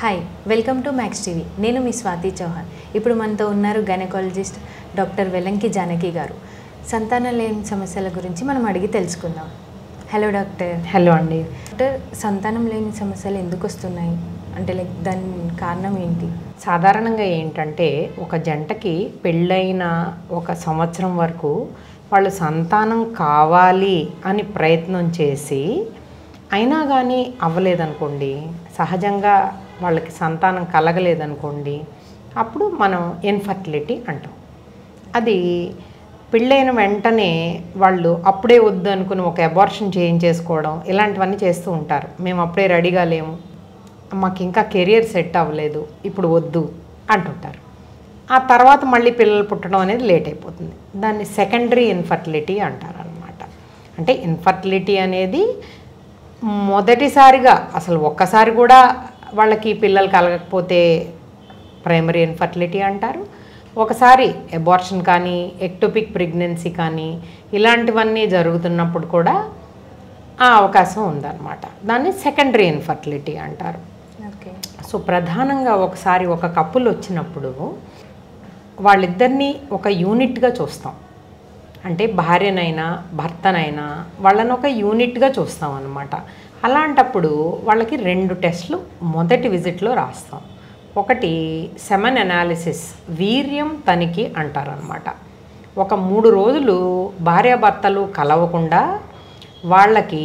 Hi, welcome to max TV. నేను మీ స్వాతి చౌహాన్. ఇప్పుడు మనతో ఉన్నారు గైనకాలజిస్ట్ డాక్టర్ వెలంకి జానకి గారు. సంతానం లేని సమస్యల గురించి మనం అడిగి తెలుసుకుందాం. Hello doctor. హలో అండి. డాక్టర్, సంతానం లేని సమస్యలు ఎందుకు వస్తున్నాయి అంటే దాని కారణం ఏంటి? సాధారణంగా ఏంటంటే ఒక జంటకి పెళ్ళైన ఒక సంవత్సరం వరకు వాళ్ళు సంతానం కావాలి అని ప్రయత్నం చేసి అయినా కానీ అవ్వలేదనుకోండి, సహజంగా వాళ్ళకి సంతానం కలగలేదనుకోండి, అప్పుడు మనం ఇన్ఫర్టిలిటీ అంటాం. అది పెళ్ళైన వెంటనే వాళ్ళు అప్పుడే వద్దు అనుకుని ఒక అబార్షన్ చేయించేసుకోవడం ఇలాంటివన్నీ చేస్తూ ఉంటారు. మేము అప్పుడే రెడీగా లేము, మాకు ఇంకా కెరియర్ సెట్ అవ్వలేదు, ఇప్పుడు వద్దు అంటుంటారు. ఆ తర్వాత మళ్ళీ పిల్లలు పుట్టడం అనేది లేట్ అయిపోతుంది. దాన్ని సెకండరీ ఇన్ఫర్టిలిటీ అంటారు అన్నమాట. అంటే ఇన్ఫర్టిలిటీ అనేది మొదటిసారిగా అసలు ఒక్కసారి కూడా వాళ్ళకి పిల్లలు కలగకపోతే ప్రైమరీ ఇన్ఫర్టిలిటీ అంటారు. ఒకసారి అబార్షన్ కానీ ఎక్టోపిక్ ప్రెగ్నెన్సీ కానీ ఇలాంటివన్నీ జరుగుతున్నప్పుడు కూడా ఆ అవకాశం ఉందన్నమాట. దాన్ని సెకండరీ ఇన్ఫర్టిలిటీ అంటారు. ఓకే. సో ప్రధానంగా ఒకసారి ఒక కపుల్ వచ్చినప్పుడు వాళ్ళిద్దరినీ ఒక యూనిట్గా చూస్తాం. అంటే భార్యనైనా భర్తనైనా వాళ్ళని ఒక యూనిట్గా చూస్తాం అన్నమాట. అలాంటప్పుడు వాళ్ళకి 2 టెస్టులు మొదటి విజిట్లో రాస్తాం. ఒకటి సెమెన్ అనాలిసిస్, వీర్యం తనిఖీ అంటారనమాట. ఒక 3 రోజులు భార్యాభర్తలు కలవకుండా వాళ్ళకి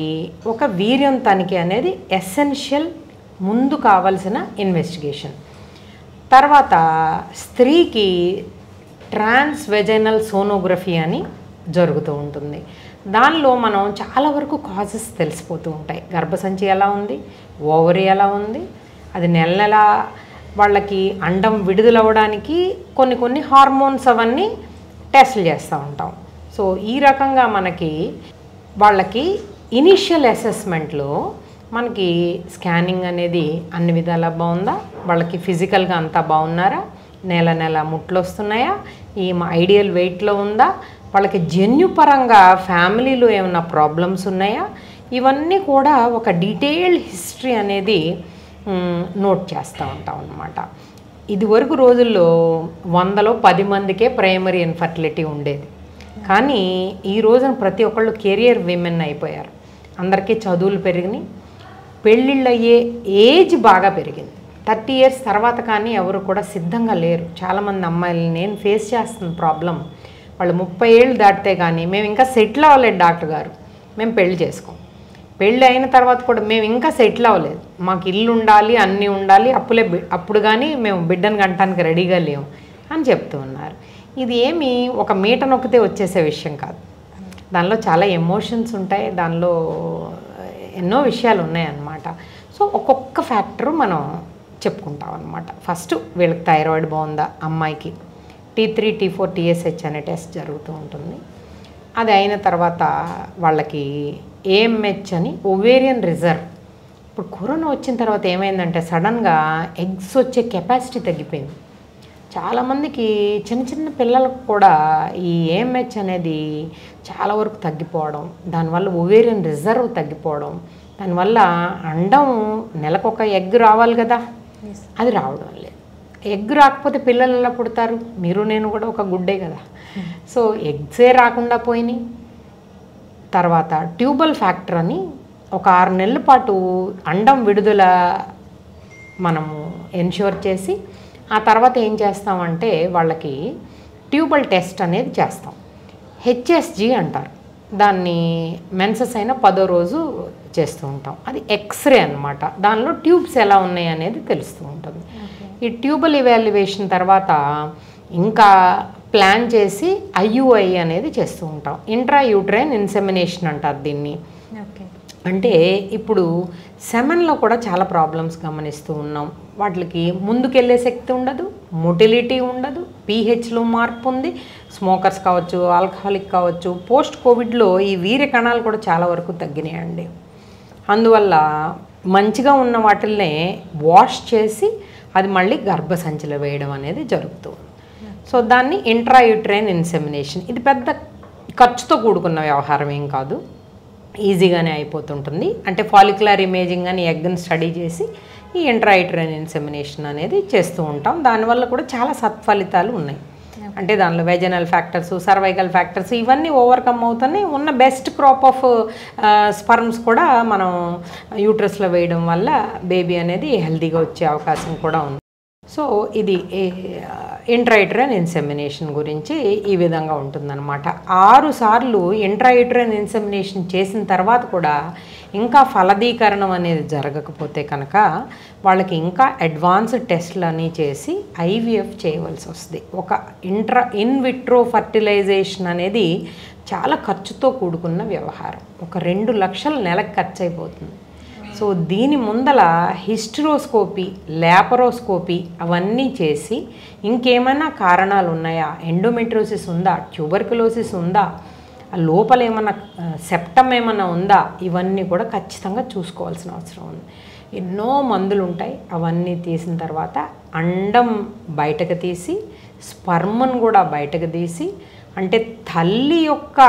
ఒక వీర్యం తనిఖీ అనేది ఎసెన్షియల్, ముందు కావాల్సిన ఇన్వెస్టిగేషన్. తర్వాత స్త్రీకి ట్రాన్స్వెజైనల్ సోనోగ్రఫీ అని జరుగుతూ ఉంటుంది. దానిలో మనం చాలా వరకు కాజెస్ తెలిసిపోతూ ఉంటాయి. గర్భసంచి ఎలా ఉంది, ఓవరీ ఎలా ఉంది, అది నెల నెల వాళ్ళకి అండం విడుదలవ్వడానికి కొన్ని హార్మోన్స్ అవన్నీ టెస్టులు చేస్తూ ఉంటాం. సో ఈ రకంగా మనకి వాళ్ళకి ఇనీషియల్ అసెస్మెంట్లో మనకి స్కానింగ్ అనేది అన్ని విధాలా బాగుందా, వాళ్ళకి ఫిజికల్గా అంతా బాగున్నారా, నెల నెల ముట్లు వస్తున్నాయా, ఈ ఐడియల్ వెయిట్లో ఉందా, వాళ్ళకి జన్యుపరంగా ఫ్యామిలీలో ఏమైనా ప్రాబ్లమ్స్ ఉన్నాయా, ఇవన్నీ కూడా ఒక డీటెయిల్డ్ హిస్టరీ అనేది నోట్ చేస్తూ ఉంటాం అన్నమాట. ఇదివరకు రోజుల్లో 100లో 10 మందికే ప్రైమరీ ఇన్ఫర్టిలిటీ ఉండేది. కానీ ఈ రోజున ప్రతి ఒక్కళ్ళు కెరియర్ విమెన్ అయిపోయారు. అందరికీ చదువులు పెరిగినాయి, పెళ్ళిళ్ళు అయ్యే ఏజ్ బాగా పెరిగింది. 30 ఇయర్స్ తర్వాత కానీ ఎవరు కూడా సిద్ధంగా లేరు. చాలామంది అమ్మాయిలు నేను ఫేస్ చేస్తున్న ప్రాబ్లం, వాళ్ళు 30 ఏళ్ళు దాటితే కానీ మేము ఇంకా సెటిల్ అవ్వలేదు డాక్టర్ గారు, మేము పెళ్లి చేసుకోం, పెళ్ళి అయిన తర్వాత కూడా మేము ఇంకా సెటిల్ అవ్వలేదు, మాకు ఇల్లు ఉండాలి, అన్నీ ఉండాలి, అప్పుడు కానీ మేము బిడ్డను కంటానికి రెడీగా లేము అని చెప్తూ ఉన్నారు. ఇది ఏమి ఒక మీట నొక్కితే వచ్చేసే విషయం కాదు. దానిలో చాలా ఎమోషన్స్ ఉంటాయి, దానిలో ఎన్నో విషయాలు ఉన్నాయన్నమాట. సో ఒక్కొక్క ఫ్యాక్టరు మనం చెప్పుకుంటాం అన్నమాట. ఫస్ట్ వీళ్ళకి థైరాయిడ్ బాగుందా, అమ్మాయికి T3, T4, TSH అనే టెస్ట్ జరుగుతూ ఉంటుంది. అది అయిన తర్వాత వాళ్ళకి AMH అని ఓవేరియన్ రిజర్వ్. ఇప్పుడు కరోనా వచ్చిన తర్వాత ఏమైందంటే సడన్గా ఎగ్స్ వచ్చే కెపాసిటీ తగ్గిపోయింది. చాలామందికి చిన్న పిల్లలకు కూడా ఈ AMH అనేది చాలా వరకు తగ్గిపోవడం, దానివల్ల ఓవేరియన్ రిజర్వ్ తగ్గిపోవడం, దానివల్ల అండం నెలకొక ఎగ్ రావాలి కదా, అది రావడం లేదు. ఎగ్ రాకపోతే పిల్లలు ఎలా పుడతారు? మీరు నేను కూడా ఒక గుడ్డే కదా. సో ఎగ్సే రాకుండా పోయినాయి. తర్వాత ట్యూబల్ ఫ్యాక్టర్ అని ఒక 6 నెలల పాటు అండం విడుదల మనము ఎన్ష్యూర్ చేసి ఆ తర్వాత ఏం చేస్తామంటే వాళ్ళకి ట్యూబల్ టెస్ట్ అనేది చేస్తాం. HSG అంటారు దాన్ని. మెన్సెస్ అయిన 10వ రోజు చేస్తూ ఉంటాం. అది ఎక్స్రే అన్నమాట. దానిలో ట్యూబ్స్ ఎలా ఉన్నాయి అనేది తెలుస్తూ ఉంటుంది. ఈ ట్యూబల్ ఇవాల్యుయేషన్ తర్వాత ఇంకా ప్లాన్ చేసి IUI అనేది చేస్తూ ఉంటాం. ఇంట్రా యూట్రైన్ ఇన్సెమినేషన్ అంటారు దీన్ని. అంటే ఇప్పుడు సెమెన్లో కూడా చాలా ప్రాబ్లమ్స్ గమనిస్తూ ఉన్నాం. వాటికి ముందుకెళ్ళే శక్తి ఉండదు, మొటిలిటీ ఉండదు, pHలో మార్పు ఉంది. స్మోకర్స్ కావచ్చు, ఆల్కహాలిక్ కావచ్చు, పోస్ట్ కోవిడ్లో ఈ వీర్య కణాలు కూడా చాలా వరకు తగ్గినాయండి. అందువల్ల మంచిగా ఉన్న వాటిల్నే వాష్ చేసి అది మళ్ళీ గర్భసంచిలో వేయడం అనేది జరుగుతుంది. సో దాన్ని ఇంట్రాయూట్రైన్ ఇన్సెమినేషన్. ఇది పెద్ద ఖర్చుతో కూడుకున్న వ్యవహారం ఏం కాదు, ఈజీగానే అయిపోతుంటుంది. అంటే ఫాలిక్యులర్ ఇమేజింగ్ అని ఎగ్ని స్టడీ చేసి ఈ ఇంట్రాయూటరైన్ ఇన్సెమినేషన్ అనేది చేస్తూ ఉంటాం. దానివల్ల కూడా చాలా సత్ఫలితాలు ఉన్నాయి. అంటే దానిలో వెజనల్ ఫ్యాక్టర్స్, సర్వైకల్ ఫ్యాక్టర్స్ ఇవన్నీ ఓవర్కమ్ అవుతున్నాయి. ఉన్న బెస్ట్ క్రాప్ ఆఫ్ స్పర్మ్స్ కూడా మనం యూట్రస్లో వేయడం వల్ల బేబీ అనేది హెల్తీగా వచ్చే అవకాశం కూడా ఉంది. సో ఇది ఇంట్రాయూటరైన్ ఇన్సెమినేషన్ గురించి ఈ విధంగా ఉంటుందన్నమాట. 6 సార్లు ఇంట్రాయూటరైన్ ఇన్సెమినేషన్ చేసిన తర్వాత కూడా ఇంకా ఫలదీకరణం అనేది జరగకపోతే కనుక వాళ్ళకి ఇంకా అడ్వాన్స్డ్ టెస్ట్లు అని చేసి ఐవీఎఫ్ చేయవలసి వస్తుంది. ఒక ఇన్ విట్రో ఫర్టిలైజేషన్ అనేది చాలా ఖర్చుతో కూడుకున్న వ్యవహారం. ఒక 2 లక్షల నెలకు ఖర్చు అయిపోతుంది. సో దీని ముందల హిస్టరోస్కోపీ, ల్యాపరోస్కోపీ అవన్నీ చేసి ఇంకేమైనా కారణాలు ఉన్నాయా, ఎండోమెట్రోసిస్ ఉందా, ట్యూబర్కులోసిస్ ఉందా, లోపల ఏమన్నా సెప్టమ్ ఏమన్నా ఉందా, ఇవన్నీ కూడా ఖచ్చితంగా చూసుకోవాల్సిన అవసరం ఉంది. ఎన్నో మందులు ఉంటాయి. అవన్నీ తీసిన తర్వాత అండం బయటకు తీసి స్పర్మ్ను కూడా బయటకు తీసి, అంటే తల్లి యొక్క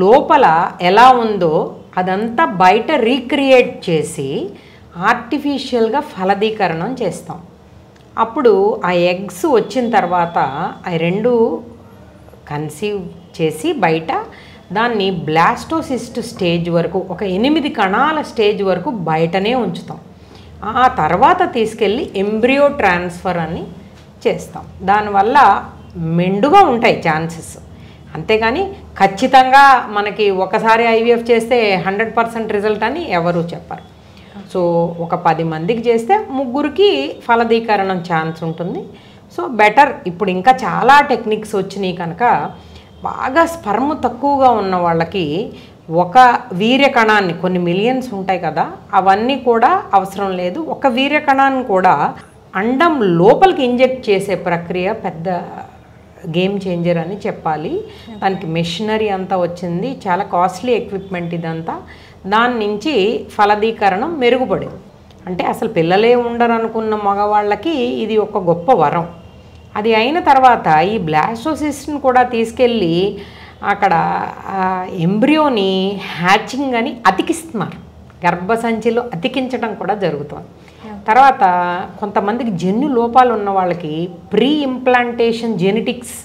లోపల ఎలా ఉందో అదంతా బయట రీక్రియేట్ చేసి ఆర్టిఫిషియల్గా ఫలదీకరణం చేస్తాం. అప్పుడు ఆ ఎగ్స్ వచ్చిన తర్వాత ఆ 2 కన్సీవ్ చేసి బయట దాన్ని బ్లాస్టోసిస్ట్ స్టేజ్ వరకు, ఒక 8 కణాల స్టేజ్ వరకు బయటనే ఉంచుతాం. ఆ తర్వాత తీసుకెళ్ళి ఎంబ్రియో ట్రాన్స్ఫర్ అని చేస్తాం. దానివల్ల మెండుగా ఉంటాయి ఛాన్సెస్. అంతేగాని ఖచ్చితంగా మనకి ఒకసారి ఐవీఎఫ్ చేస్తే 100% రిజల్ట్ అని ఎవరు చెప్పరు. సో ఒక 10 మందికి చేస్తే 3కి ఫలదీకరణం ఛాన్స్ ఉంటుంది. So better. ఇప్పుడు ఇంకా చాలా టెక్నిక్స్ వచ్చినాయి కనుక బాగా స్పర్మ్ తక్కువగా ఉన్న వాళ్ళకి ఒక వీర్యకణాన్ని, కొన్ని మిలియన్స్ ఉంటాయి కదా, అవన్నీ కూడా అవసరం లేదు. ఒక వీర్యకణాన్ని కూడా అండం లోపలికి ఇంజెక్ట్ చేసే ప్రక్రియ పెద్ద గేమ్ చేంజర్ అని చెప్పాలి. దానికి మెషినరీ అంతా వచ్చింది, చాలా కాస్ట్లీ ఎక్విప్మెంట్ ఇదంతా. దాని నుంచి ఫలదీకరణం మెరుగుపడింది. అంటే అసలు పిల్లలే ఉండరు అనుకున్న మగవాళ్ళకి ఇది ఒక గొప్ప వరం. అది అయిన తర్వాత ఈ బ్లాస్టోసిస్ట్ని కూడా తీసుకెళ్ళి అక్కడ ఎంబ్రియోని హ్యాచింగ్ అని అతికిస్తున్నారు. గర్భసంచిలో అతికించడం కూడా జరుగుతుంది. తర్వాత కొంతమందికి జన్యు లోపాలు ఉన్న వాళ్ళకి ప్రీ ఇంప్లాంటేషన్ జెనెటిక్స్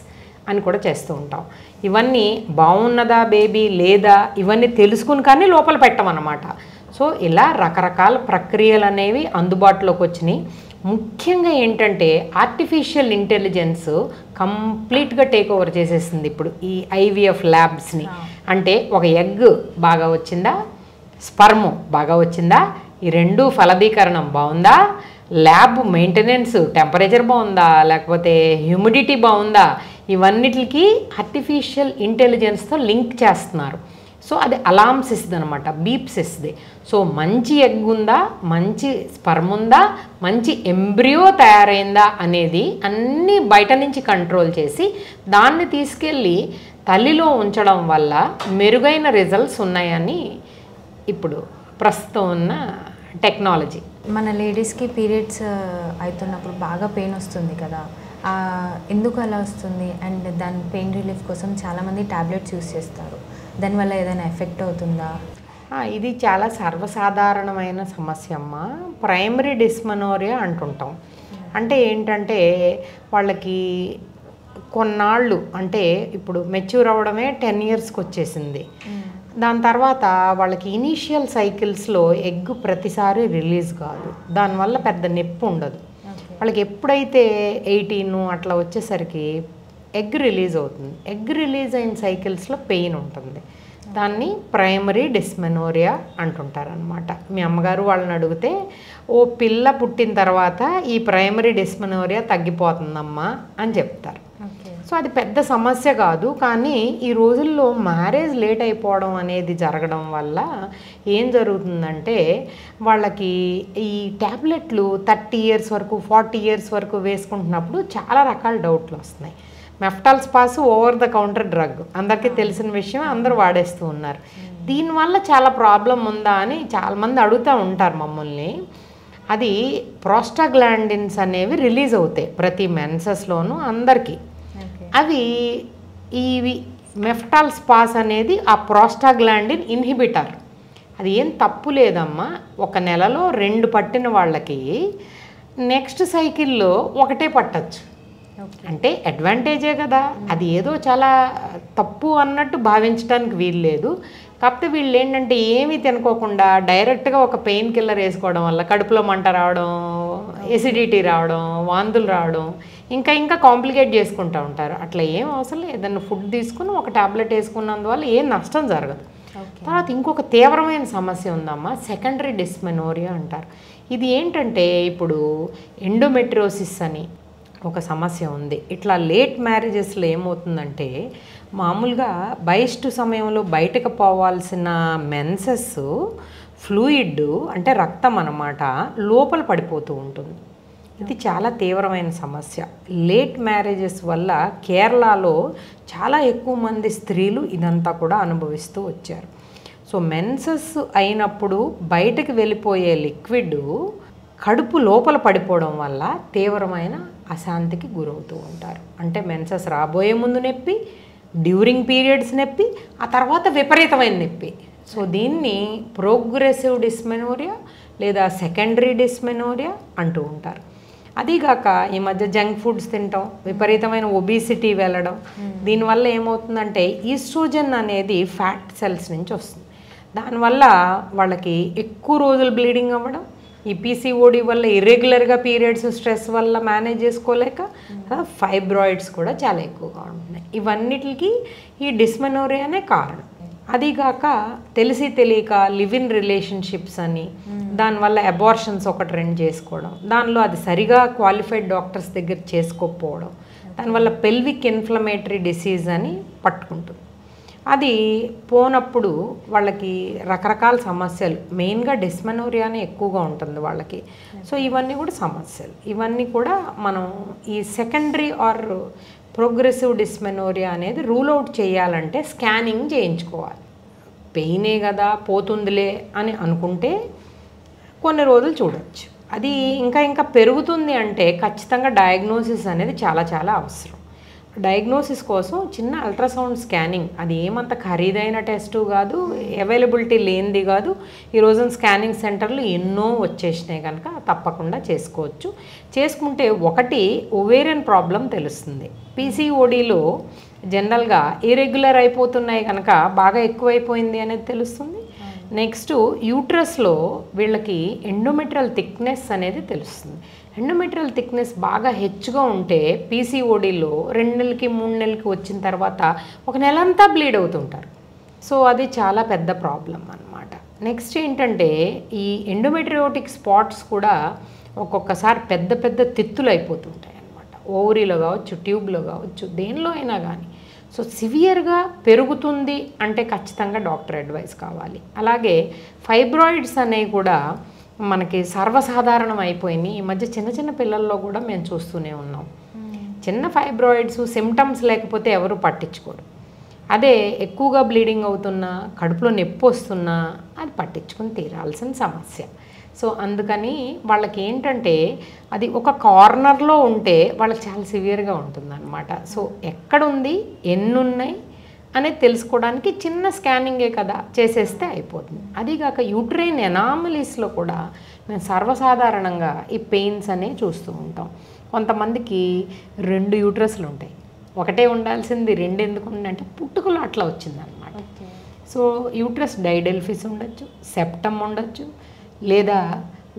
అని కూడా చేస్తూ ఉంటాం. ఇవన్నీ బాగున్నదా బేబీ లేదా ఇవన్నీ తెలుసుకుని కానీ లోపల పెట్టమన్నమాట. సో ఇలా రకరకాల ప్రక్రియలు అనేవి అందుబాటులోకి వచ్చినాయి. ముఖ్యంగా ఏంటంటే ఆర్టిఫిషియల్ ఇంటెలిజెన్స్ కంప్లీట్గా టేక్ ఓవర్ చేసేసింది ఇప్పుడు ఈ ఐవీఎఫ్ ల్యాబ్స్ని. అంటే ఒక ఎగ్ బాగా వచ్చిందా, స్పర్మ్ బాగా వచ్చిందా, ఈ 2 ఫలదీకరణం బాగుందా, ల్యాబ్ మెయింటెనెన్స్, టెంపరేచర్ బాగుందా, లేకపోతే హ్యూమిడిటీ బాగుందా, ఇవన్నిటికి ఆర్టిఫిషియల్ ఇంటెలిజెన్స్తో లింక్ చేస్తున్నారు. సో అది అలామ్స్ ఇస్తుంది అనమాట, బీప్స్ ఇస్తుంది. సో మంచి ఎగ్ ఉందా, మంచి స్పర్మ్ ఉందా, మంచి ఎంబ్రియో తయారైందా అనేది అన్నీ బయట నుంచి కంట్రోల్ చేసి దాన్ని తీసుకెళ్ళి తల్లిలో ఉంచడం వల్ల మెరుగైన రిజల్ట్స్ ఉన్నాయని ఇప్పుడు ప్రస్తుతం ఉన్న టెక్నాలజీ. మన లేడీస్కి పీరియడ్స్ అవుతున్నప్పుడు బాగా పెయిన్ వస్తుంది కదా, ఎందుకు అలా వస్తుంది? అండ్ దాని పెయిన్ రిలీఫ్ కోసం చాలామంది టాబ్లెట్స్ యూస్ చేస్తారు. దానివల్ల ఏదైనా ఎఫెక్ట్ అవుతుందా? ఇది చాలా సర్వసాధారణమైన సమస్య అమ్మ. ప్రైమరీ డిస్మెనోరియా అంటుంటాం. అంటే ఏంటంటే వాళ్ళకి కొన్నాళ్ళు, అంటే ఇప్పుడు మెచ్యూర్ అవ్వడమే 10 ఇయర్స్కి వచ్చేసింది. దాని తర్వాత వాళ్ళకి ఇనీషియల్ సైకిల్స్లో ఎగ్ ప్రతిసారి రిలీజ్ కాదు. దానివల్ల పెద్ద నొప్పి ఉండదు. వాళ్ళకి ఎప్పుడైతే 18 అట్లా వచ్చేసరికి ఎగ్ రిలీజ్ అవుతుంది. ఎగ్ రిలీజ్ అయిన సైకిల్స్లో పెయిన్ ఉంటుంది. దాన్ని ప్రైమరీ డిస్మెనోరియా అంటుంటారనమాట. మీ అమ్మగారు వాళ్ళని అడిగితే ఓ పిల్ల పుట్టిన తర్వాత ఈ ప్రైమరీ డిస్మెనోరియా తగ్గిపోతుందమ్మా అని చెప్తారు. సో అది పెద్ద సమస్య కాదు. కానీ ఈ రోజుల్లో మ్యారేజ్ లేట్ అయిపోవడం అనేది జరగడం వల్ల ఏం జరుగుతుందంటే వాళ్ళకి ఈ ట్యాబ్లెట్లు 30 ఇయర్స్ వరకు 40 ఇయర్స్ వరకు వేసుకుంటున్నప్పుడు చాలా రకాల డౌట్లు వస్తున్నాయి. Meftal Spas over the counter drug, అందరికీ తెలిసిన విషయం, అందరూ వాడేస్తూ ఉన్నారు. దీనివల్ల చాలా ప్రాబ్లం ఉందా అని చాలామంది అడుగుతూ ఉంటారు మమ్మల్ని. అది ప్రోస్టాగ్లాండిన్స్ అనేవి రిలీజ్ అవుతాయి ప్రతి మెన్సెస్లోనూ అందరికీ. అవి ఇవి మెఫ్టాల్ స్పాస్ అనేది ఆ ప్రోస్టాగ్లాండిన్ ఇన్హిబిటర్. అది ఏం తప్పు లేదమ్మా. ఒక నెలలో 2 పట్టిన వాళ్ళకి నెక్స్ట్ సైకిల్లో ఒకటే పట్టచ్చు. అంటే అడ్వాంటేజే కదా, అది ఏదో చాలా తప్పు అన్నట్టు భావించడానికి వీలు లేదు. కాకపోతే వీళ్ళు ఏంటంటే ఏమీ తినుకోకుండా డైరెక్ట్గా ఒక పెయిన్ కిల్లర్ వేసుకోవడం వల్ల కడుపులో మంట రావడం, ఎసిడిటీ రావడం, వాంతులు రావడం, ఇంకా కాంప్లికేట్ చేసుకుంటూ ఉంటారు. అట్లా ఏం అవసరం లేదు. ఏదన్నా ఫుడ్ తీసుకుని ఒక టాబ్లెట్ వేసుకున్నందువల్ల ఏం నష్టం జరగదు. తర్వాత ఇంకొక తీవ్రమైన సమస్య ఉందమ్మా, సెకండరీ డిస్మెనోరియా అంటారు. ఇది ఏంటంటే ఇప్పుడు ఎండోమెట్రియోసిస్ అని ఒక సమస్య ఉంది. ఇట్లా లేట్ మ్యారేజెస్లో ఏమవుతుందంటే మామూలుగా బహిష్టు సమయంలో బయటకు పోవాల్సిన మెన్సెస్ ఫ్లూయిడ్ అంటే రక్తం అన్నమాట లోపల పడిపోతూ ఉంటుంది. ఇది చాలా తీవ్రమైన సమస్య. లేట్ మ్యారేజెస్ వల్ల కేరళలో చాలా ఎక్కువ మంది స్త్రీలు ఇదంతా కూడా అనుభవిస్తూ వచ్చారు. సో మెన్సెస్ అయినప్పుడు బయటకు వెళ్ళిపోయే లిక్విడ్ కడుపు లోపల పడిపోవడం వల్ల తీవ్రమైన అశాంతికి గురవుతూ ఉంటారు. అంటే మెన్సెస్ రాబోయే ముందు నొప్పి, డ్యూరింగ్ పీరియడ్స్ నొప్పి, ఆ తర్వాత విపరీతమైన నొప్పి. సో దీన్ని ప్రోగ్రెసివ్ డిస్మెనోరియా లేదా సెకండరీ డిస్మెనోరియా అంటూ ఉంటారు. అదీగాక ఈ మధ్య జంక్ ఫుడ్స్ తినటం, విపరీతమైన ఒబిసిటీ వెళ్ళడం, దీనివల్ల ఏమవుతుందంటే ఈస్ట్రోజన్ అనేది ఫ్యాట్ సెల్స్ నుంచి వస్తుంది. దానివల్ల వాళ్ళకి ఎక్కువ రోజులు బ్లీడింగ్ అవ్వడం, ఈ పీసీఓడి వల్ల ఇర్రెగ్యులర్గా పీరియడ్స్ స్ట్రెస్ వల్ల మేనేజ్ చేసుకోలేక ఫైబ్రాయిడ్స్ కూడా చాలా ఎక్కువగా ఉంటున్నాయి. ఇవన్నిటికి ఈ డిస్మెనోరియానే కారణం. అదిగాక తెలిసి తెలియక లివ్ ఇన్ రిలేషన్షిప్స్ అని, దానివల్ల అబార్షన్స్ 1-2 చేసుకోవడం, దానిలో అది సరిగా క్వాలిఫైడ్ డాక్టర్స్ దగ్గర చేసుకోకపోవడం, దానివల్ల పెల్విక్ ఇన్ఫ్లమేటరీ డిసీజ్ అని పట్టుకుంటుంది. అది పోనప్పుడు వాళ్ళకి రకరకాల సమస్యలు, మెయిన్గా డిస్మెనోరియానే ఎక్కువగా ఉంటుంది వాళ్ళకి. సో ఇవన్నీ కూడా సమస్యలు. ఇవన్నీ కూడా మనం ఈ సెకండరీ ఆర్ ప్రోగ్రెసివ్ డిస్మెనోరియా అనేది రూల్ అవుట్ చేయాలంటే స్కానింగ్ చేయించుకోవాలి. పెయినే కదా పోతుందిలే అని అనుకుంటే కొన్ని రోజులు చూడవచ్చు. అది ఇంకా పెరుగుతుంది అంటే ఖచ్చితంగా డయాగ్నోసిస్ అనేది చాలా చాలా అవసరం. డయాగ్నోసిస్ కోసం చిన్న అల్ట్రాసౌండ్ స్కానింగ్, అది ఏమంత ఖరీదైన టెస్టు కాదు, అవైలబిలిటీ లేనిది కాదు. ఈ రోజున స్కానింగ్ సెంటర్లు ఎన్నో వచ్చేసినాయి కనుక తప్పకుండా చేసుకోవచ్చు. చేసుకుంటే ఒకటి ఓవేరియన్ ప్రాబ్లం తెలుస్తుంది. పీసీఓడిలో జనరల్గా ఇర్రెగ్యులర్ అయిపోతున్నాయి కనుక బాగా ఎక్కువైపోయింది అనేది తెలుస్తుంది. నెక్స్ట్ యూట్రస్లో వీళ్ళకి ఎండోమెట్రియల్ థిక్నెస్ అనేది తెలుస్తుంది. ఎండోమెట్రియల్ థిక్నెస్ బాగా హెచ్చుగా ఉంటే పీసీఓడిలో 2 నెలలకి 3 నెలలకి వచ్చిన తర్వాత 1 నెలంతా బ్లీడ్ అవుతుంటారు. సో అది చాలా పెద్ద ప్రాబ్లం అన్నమాట. నెక్స్ట్ ఏంటంటే ఈ ఎండోమెట్రియోటిక్ స్పాట్స్ కూడా ఒక్కొక్కసారి పెద్ద పెద్ద తిత్తులు అయిపోతుంటాయి అన్నమాట. ఓవరీలో కావచ్చు, ట్యూబ్లో కావచ్చు, దేనిలో అయినా కానీ. సో సివియర్గా పెరుగుతుంది అంటే ఖచ్చితంగా డాక్టర్ అడ్వైస్ కావాలి. అలాగే ఫైబ్రాయిడ్స్ అనేవి కూడా మనకి సర్వసాధారణం అయిపోయినాయి. ఈ మధ్య చిన్న చిన్న పిల్లల్లో కూడా మేము చూస్తూనే ఉన్నాం. చిన్న ఫైబ్రాయిడ్స్ సిమ్టమ్స్ లేకపోతే ఎవరు పట్టించుకోరు. అదే ఎక్కువగా బ్లీడింగ్ అవుతున్నా, కడుపులో నొప్పి వస్తున్నా అది పట్టించుకుని తీరాల్సిన సమస్య. సో అందుకని వాళ్ళకి ఏంటంటే అది ఒక కార్నర్లో ఉంటే వాళ్ళకి చాలా సివియర్గా ఉంటుందన్నమాట. సో ఎక్కడుంది, ఎన్నున్నాయి అనేది తెలుసుకోవడానికి చిన్న స్కానింగే కదా చేసేస్తే అయిపోతుంది. అదిగాక యూట్రైన్ ఎనామలీస్లో కూడా మేము సర్వసాధారణంగా ఈ పెయిన్స్ అనేవి చూస్తూ ఉంటాం. కొంతమందికి 2 యూట్రస్లు ఉంటాయి, ఒకటే ఉండాల్సింది 2 ఎందుకు ఉందంటే పుట్టుకలో అట్లా వచ్చిందనమాట. సో యూట్రస్ డైడెల్ఫిస్ ఉండొచ్చు, సెప్టమ్ ఉండొచ్చు, లేదా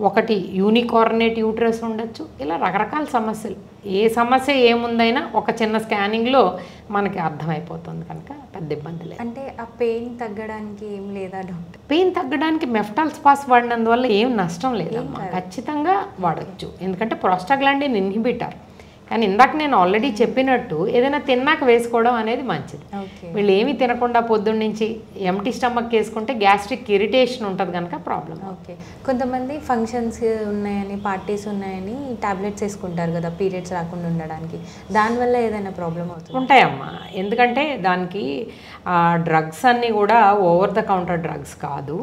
ఒకటి యూనికార్నేట్ యూట్రస్ ఉండొచ్చు. ఇలా రకరకాల సమస్యలు, ఏ సమస్య ఏముందైనా ఒక చిన్న స్కానింగ్లో మనకి అర్థమైపోతుంది కనుక పెద్ద ఇబ్బంది లేదు. అంటే ఆ పెయిన్ తగ్గడానికి ఏం లేదా డాక్టర్? పెయిన్ తగ్గడానికి మెఫ్టాల్ స్పాస్ వాడినందువల్ల ఏం నష్టం లేదమ్మా, ఖచ్చితంగా వాడచ్చు. ఎందుకంటే ప్రోస్టాగ్లాండిన్ ఇన్హిబిటర్. కానీ ఇందాక నేను ఆల్రెడీ చెప్పినట్టు ఏదైనా తిన్నాక వేసుకోవడం అనేది మంచిది. వీళ్ళు ఏమీ తినకుండా పొద్దున్న నుంచి ఎంటీ స్టమక్ వేసుకుంటే గ్యాస్ట్రిక్ ఇరిటేషన్ ఉంటుంది కనుక ప్రాబ్లం. ఓకే. కొంతమంది ఫంక్షన్స్ ఉన్నాయని, పార్టీస్ ఉన్నాయని టాబ్లెట్స్ వేసుకుంటారు కదా పీరియడ్స్ రాకుండా ఉండడానికి, దానివల్ల ఏదైనా ప్రాబ్లం అవుతుంది? ఉంటాయమ్మా, ఎందుకంటే దానికి డ్రగ్స్ అన్నీ కూడా ఓవర్ ద కౌంటర్ డ్రగ్స్ కాదు.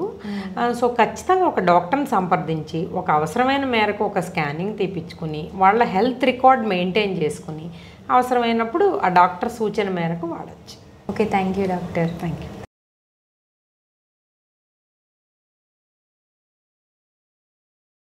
సో ఖచ్చితంగా ఒక డాక్టర్ని సంప్రదించి ఒక అవసరమైన మేరకు ఒక స్కానింగ్ తీపించుకుని వాళ్ళ హెల్త్ రికార్డ్ మెయింటైన్ చేసుకుని అవసరమైనప్పుడు ఆ డాక్టర్ సూచన మేరకు వాడచ్చు. Okay, thank you doctor. Thank you.